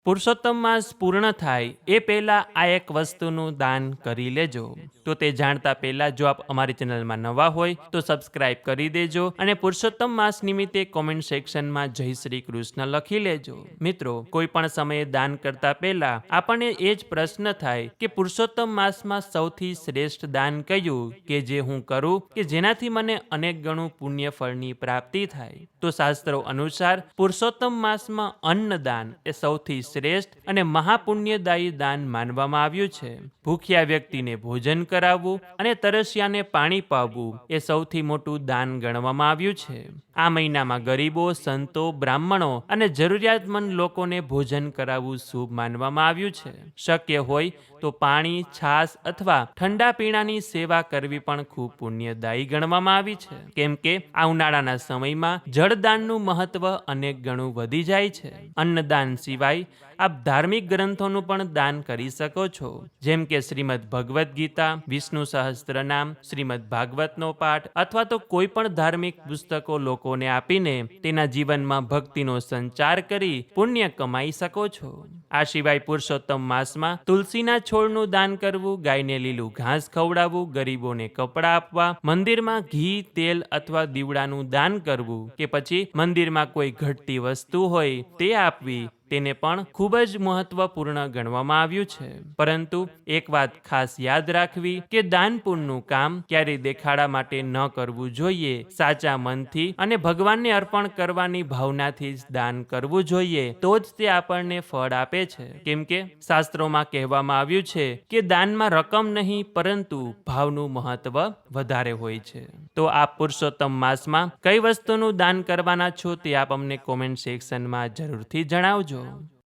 પુરુષોત્તમ માસ પૂર્ણ થાય એ પહેલાં આ એક વસ્તુનું દાન કરી લેજો. તો તે જાણતા પહેલાં જો આપ અમારી ચેનલમાં નવા હોય તો સબસ્ક્રાઇબ કરી દેજો અને પુરુષોત્તમ માસ નિમિત્તે કોમેન્ટ સેક્શનમાં જય શ્રી કૃષ્ણ લખી લેજો. મિત્રો, કોઈ પણ સમયે દાન કરતા પહેલાં આપણને એ જ પ્રશ્ન થાય કે પુરુષોત્તમ માસમાં સૌથી શ્રેષ્ઠ દાન કયું કે જે હું કરું કે જેનાથી મને અનેક ગણું પુણ્ય ફળની પ્રાપ્તિ થાય. તો શાસ્ત્રો અનુસાર પુરુષોત્તમ માસમાં અન્નદાન એ સૌથી શ્રેષ્ઠ અને મહાપુણ્યદાયી દાન માનવામાં આવ્યું છે. ભૂખ્યા વ્યક્તિને ભોજન કરાવવું અને તરસ્યાને પાણી પાવવું એ સૌથી મોટું દાન ગણવામાં આવ્યું છે. આ મહિનામાં ગરીબો, સંતો, બ્રાહ્મણો અને જરૂરિયાતમંદ લોકોને ભોજન કરાવવું શુભ માનવામાં આવ્યું છે. શક્ય હોય તો પાણી, છાશ અથવા ઠંડા પીણાની સેવા કરવી પણ ખૂબ પુણ્યદાયી ગણવામાં આવી છે. કેમ કે આ ઉનાળાના સમયમાં જળદાનનું મહત્વ અનેક ગણું વધી જાય છે. અન્નદાન સિવાય આપ ધાર્મિક ગ્રંથોનું પણ દાન કરી શકો છો, જેમ કે શ્રીમદ ભગવદ્ ગીતા, વિષ્ણુ સહસ્ત્રનામ, શ્રીમદ ભાગવતનો પાઠ અથવા તો કોઈ પણ ધાર્મિક પુસ્તકો લોકોને આપીને તેના જીવનમાં ભક્તિનો સંચાર કરી પુણ્ય કમાઈ શકો છો. આ સિવાય પુરુષોત્તમ માસમાં તુલસીના છોડનું દાન કરવું, ગાયને લીલું ઘાસ ખવડાવવું, ગરીબોને કપડાં આપવા, મંદિરમાં ઘી, તેલ અથવા દીવડાનું દાન કરવું કે પછી મંદિરમાં કોઈ ઘટતી વસ્તુ હોય તે આપવી તેને પણ ખૂબ જ મહત્વપૂર્ણ ગણવામાં આવ્યું છે. પરંતુ એક વાત ખાસ યાદ રાખવી કે દાન પુણ્યનું કામ ક્યારેય દેખાડા માટે ન કરવું જોઈએ. સાચા મનથી અને ભગવાનને અર્પણ કરવાની ભાવનાથી જ દાન કરવું જોઈએ, તો જ તે આપણને ફળ આપે છે. કેમ કે શાસ્ત્રોમાં કહેવામાં આવ્યું છે કે દાનમાં રકમ નહીં પરંતુ ભાવનું મહત્વ વધારે હોય છે. તો આપ પુરુષોત્તમ માસમાં કઈ વસ્તુનું દાન કરવાના છો તે આપ અમને કોમેન્ટ સેક્શનમાં જરૂરથી જણાવજો.